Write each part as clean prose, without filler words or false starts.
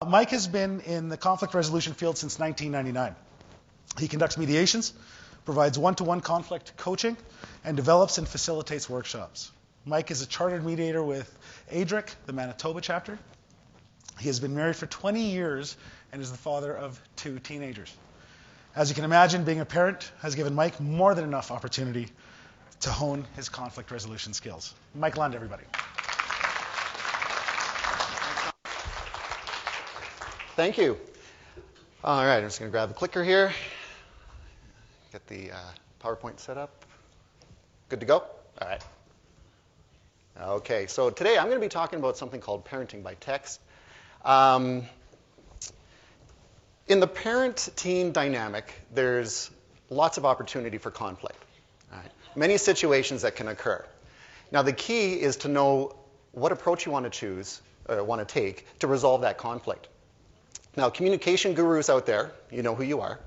Mike has been in the conflict resolution field since 1999. He conducts mediations, provides one-to-one conflict coaching, and develops and facilitates workshops. Mike is a chartered mediator with ADRIC, the Manitoba chapter. He has been married for 20 years and is the father of 2 teenagers. As you can imagine, being a parent has given Mike more than enough opportunity to hone his conflict resolution skills. Mike Lund, everybody. Thank you. All right, I'm just going to grab the clicker here. Get the PowerPoint set up. Good to go? All right. Okay, so today I'm going to be talking about something called parenting by text. In the parent-teen dynamic, there's lots of opportunity for conflict. All right. Many situations that can occur. Now, the key is to know what approach you want to choose, or want to take, to resolve that conflict. Now, communication gurus out there, you know who you are,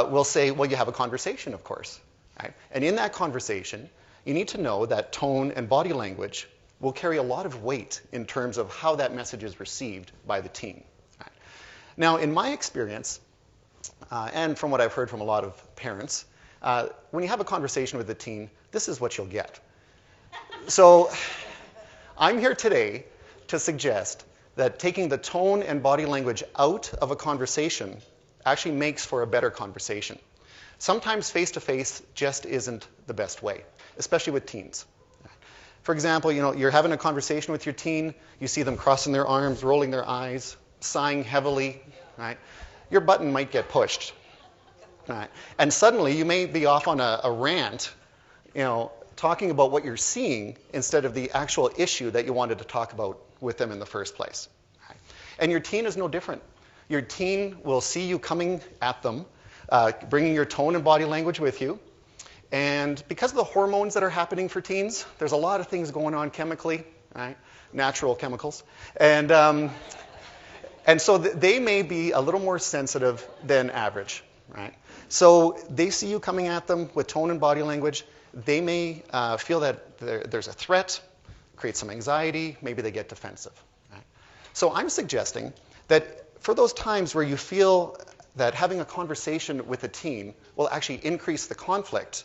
will say, well, you have a conversation, of course. Right? And in that conversation, you need to know that tone and body language will carry a lot of weight in terms of how that message is received by the teen. Right? Now, in my experience, and from what I've heard from a lot of parents, when you have a conversation with a teen, this is what you'll get. So I'm here today to suggest that taking the tone and body language out of a conversation actually makes for a better conversation. Sometimes face-to-face just isn't the best way, especially with teens. For example, you're having a conversation with your teen, you see them crossing their arms, rolling their eyes, sighing heavily, right? Your button might get pushed. Right? And suddenly you may be off on a rant, talking about what you're seeing instead of the actual issue that you wanted to talk about with them in the first place. Right? And your teen is no different. Your teen will see you coming at them, bringing your tone and body language with you. And because of the hormones that are happening for teens, there's a lot of things going on chemically, right? Natural chemicals. And so they may be a little more sensitive than average. Right? So they see you coming at them with tone and body language. They may feel that there's a threat, create some anxiety, maybe they get defensive. Right? So I'm suggesting that for those times where you feel that having a conversation with a teen will actually increase the conflict,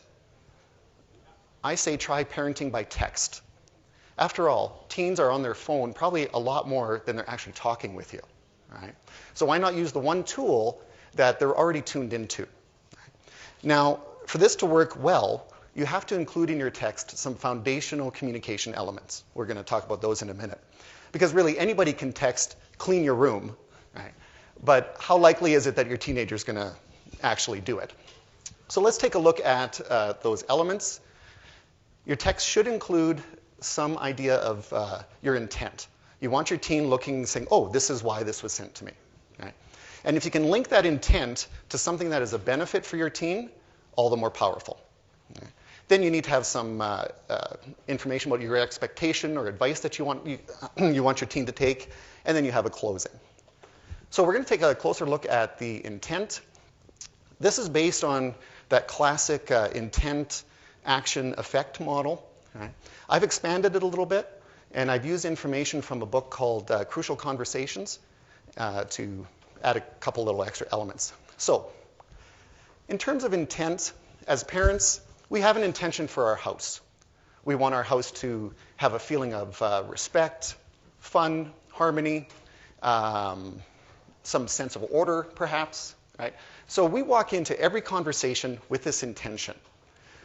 I say try parenting by text. After all, teens are on their phone probably a lot more than they're actually talking with you. Right? So why not use the one tool that they're already tuned into? Now, for this to work well, you have to include in your text some foundational communication elements. We're going to talk about those in a minute. Because really, anybody can text, clean your room, right? But how likely is it that your teenager's going to actually do it? So let's take a look at those elements. Your text should include some idea of your intent. You want your teen looking, saying, oh, this is why this was sent to me. Right? And if you can link that intent to something that is a benefit for your teen, all the more powerful. Okay? Then you need to have some information about your expectation or advice that you want your teen to take, and then you have a closing. So we're going to take a closer look at the intent. This is based on that classic intent, action, effect model. Right? I've expanded it a little bit, and I've used information from a book called Crucial Conversations to add a couple little extra elements. So, in terms of intent, as parents, we have an intention for our house. We want our house to have a feeling of respect, fun, harmony, some sense of order, perhaps. Right? So we walk into every conversation with this intention.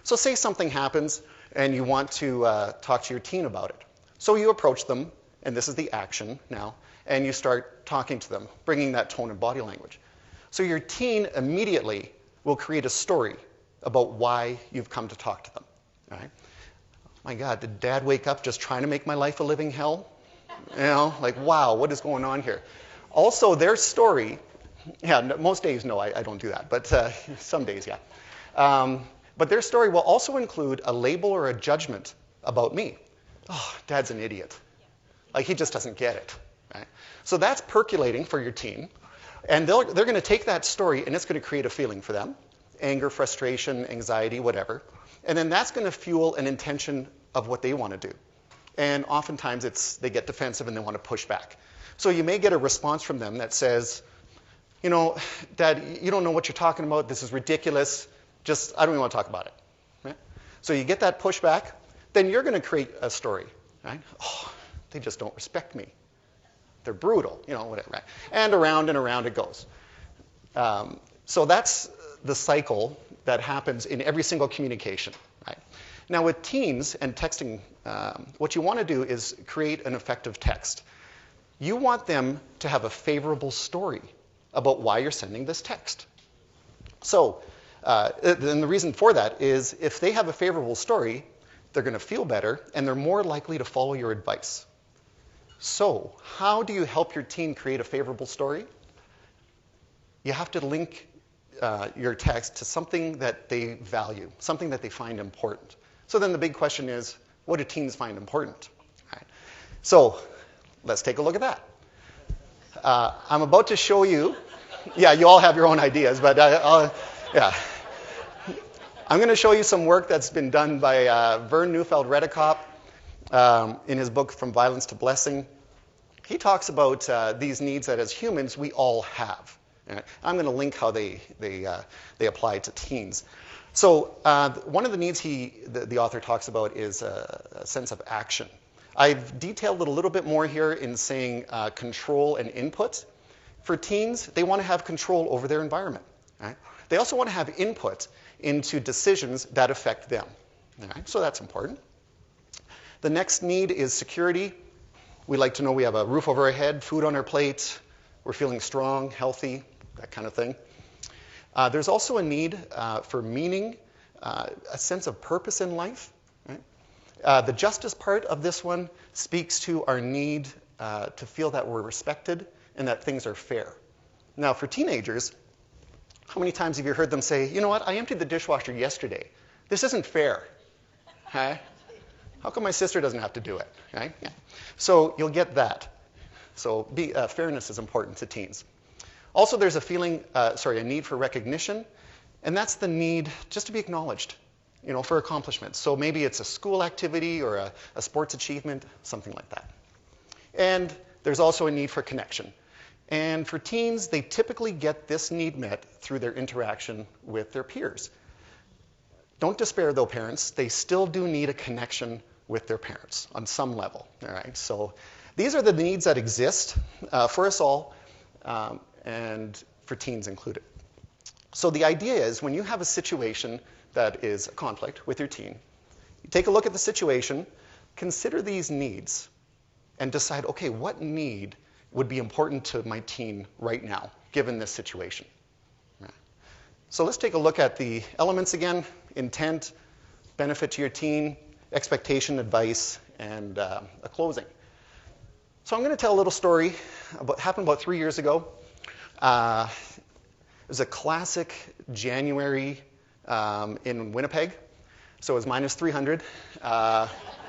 So say something happens, and you want to talk to your teen about it. So you approach them, and this is the action now, and you start talking to them, bringing that tone and body language. So your teen immediately will create a story about why you've come to talk to them. Right? My God, did Dad wake up just trying to make my life a living hell? Like, wow, what is going on here? Also, their story, most days, no, I don't do that, but some days, yeah. But their story will also include a label or a judgment about me. Oh, Dad's an idiot. Like, he just doesn't get it. Right? So that's percolating for your teen. And they're going to take that story, and it's going to create a feeling for them. Anger, frustration, anxiety, whatever. And then that's going to fuel an intention of what they want to do. And oftentimes they get defensive and they want to push back. So you may get a response from them that says, you know, Dad, you don't know what you're talking about. This is ridiculous. I don't even want to talk about it. Right? So you get that pushback. Then you're going to create a story. Right? Oh, they just don't respect me. They're brutal, you know, whatever. Right? And around it goes. So that's the cycle that happens in every single communication. Right? Now with teens and texting, what you want to do is create an effective text. You want them to have a favorable story about why you're sending this text. So then the reason for that is if they have a favorable story, they're going to feel better and they're more likely to follow your advice. So how do you help your teen create a favorable story? You have to link your text to something that they value, something that they find important. So then the big question is, what do teens find important? Right. So let's take a look at that. I'm about to show you, yeah, you all have your own ideas, but yeah. I'm going to show you some work that's been done by Vern Neufeld-Redekop in his book, From Violence to Blessing. He talks about these needs that as humans we all have. I'm going to link how they apply to teens. So one of the needs the author talks about is a sense of action. I've detailed it a little bit more here in saying control and input. For teens, they want to have control over their environment. Right? They also want to have input into decisions that affect them. Right? So that's important. The next need is security. We like to know we have a roof over our head, food on our plate, we're feeling strong, healthy, that kind of thing. There's also a need for meaning, a sense of purpose in life. Right? The justice part of this one speaks to our need to feel that we're respected and that things are fair. Now, for teenagers, how many times have you heard them say, you know what, I emptied the dishwasher yesterday. This isn't fair. Huh? How come my sister doesn't have to do it? Right? Yeah. So you'll get that. So fairness is important to teens. Also, there's a need for recognition, and that's the need just to be acknowledged, you know, for accomplishments. So maybe it's a school activity or a sports achievement, something like that. And there's also a need for connection. And for teens, they typically get this need met through their interaction with their peers. Don't despair, though, parents. They still do need a connection with their parents on some level. All right. So these are the needs that exist for us all, and for teens included. So the idea is when you have a situation that is a conflict with your teen, you take a look at the situation, consider these needs, and decide, okay, what need would be important to my teen right now, given this situation. Right. So let's take a look at the elements again: intent, benefit to your teen, expectation, advice, and a closing. So I'm going to tell a little story happened about 3 years ago. It was a classic January in Winnipeg. So it was minus 300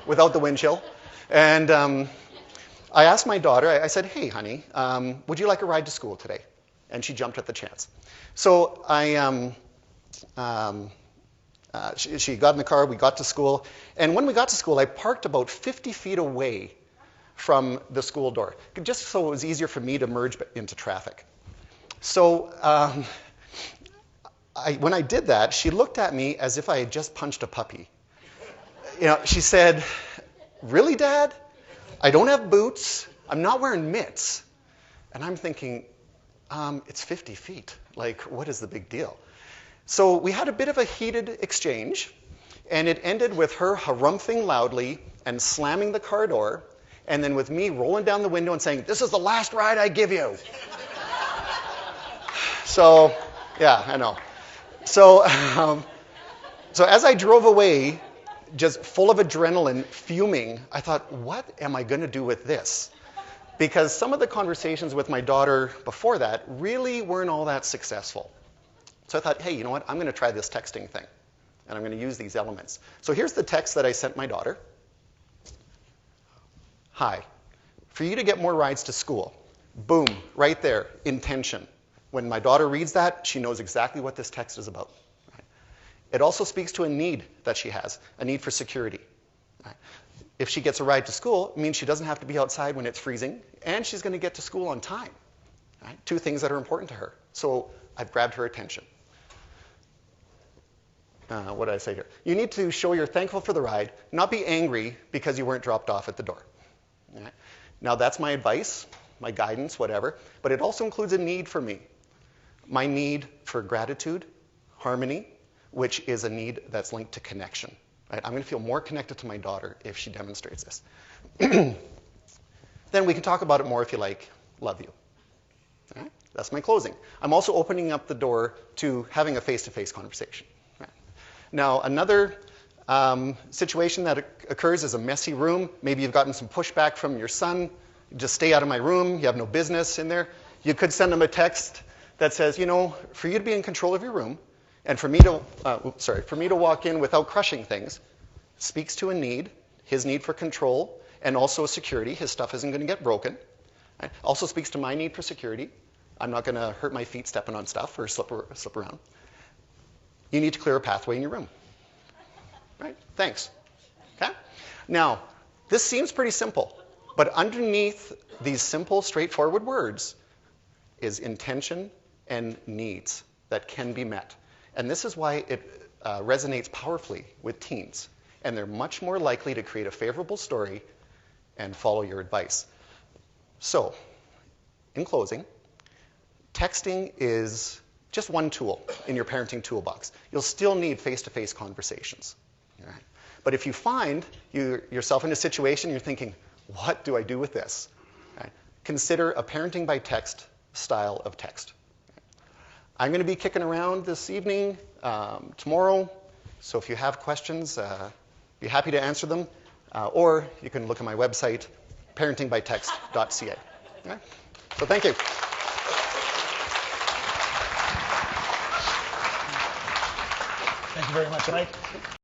without the wind chill. And I asked my daughter, I said, hey, honey, would you like a ride to school today? And she jumped at the chance. So she got in the car, we got to school. And when we got to school, I parked about 50 feet away from the school door, just so it was easier for me to merge into traffic. So when I did that, she looked at me as if I had just punched a puppy. You know, she said, really, Dad? I don't have boots. I'm not wearing mitts. And I'm thinking, it's 50 feet. Like, what is the big deal? So we had a bit of a heated exchange, and it ended with her harumphing loudly and slamming the car door, and then with me rolling down the window and saying, this is the last ride I give you. So, yeah, I know. So as I drove away, just full of adrenaline, fuming, I thought, what am I going to do with this? Because some of the conversations with my daughter before that really weren't all that successful. So I thought, hey, you know what? I'm going to try this texting thing, and I'm going to use these elements. So here's the text that I sent my daughter. Hi. For you to get more rides to school. Boom, right there, intention. When my daughter reads that, she knows exactly what this text is about. Right? It also speaks to a need that she has, a need for security. Right? If she gets a ride to school, it means she doesn't have to be outside when it's freezing, and she's going to get to school on time. Right? Two things that are important to her. So I've grabbed her attention. What did I say here? You need to show you're thankful for the ride, not be angry because you weren't dropped off at the door. Right? Now that's my advice, my guidance, whatever, but it also includes a need for me. My need for gratitude, harmony, which is a need that's linked to connection. Right? I'm going to feel more connected to my daughter if she demonstrates this. Then we can talk about it more if you like. Love you. Right? That's my closing. I'm also opening up the door to having a face-to-face conversation. Right? Now, another situation that occurs is a messy room. Maybe you've gotten some pushback from your son. Just stay out of my room. You have no business in there. You could send him a text that says, you know, for you to be in control of your room, and for me to walk in without crushing things, speaks to a need, his need for control, and also security. His stuff isn't going to get broken. Right? Also speaks to my need for security. I'm not going to hurt my feet stepping on stuff or slip around. You need to clear a pathway in your room. Right? Thanks. Okay? Now, this seems pretty simple, but underneath these simple, straightforward words is intention and needs that can be met. And this is why it resonates powerfully with teens. And they're much more likely to create a favorable story and follow your advice. So, in closing, texting is just one tool in your parenting toolbox. You'll still need face-to-face conversations. Right? But if you find yourself in a situation you're thinking, what do I do with this? Right? Consider a parenting by text style of text. I'm going to be kicking around this evening, tomorrow, so if you have questions, be happy to answer them, or you can look at my website, parentingbytext.ca. Okay? So thank you. Thank you very much, Mike.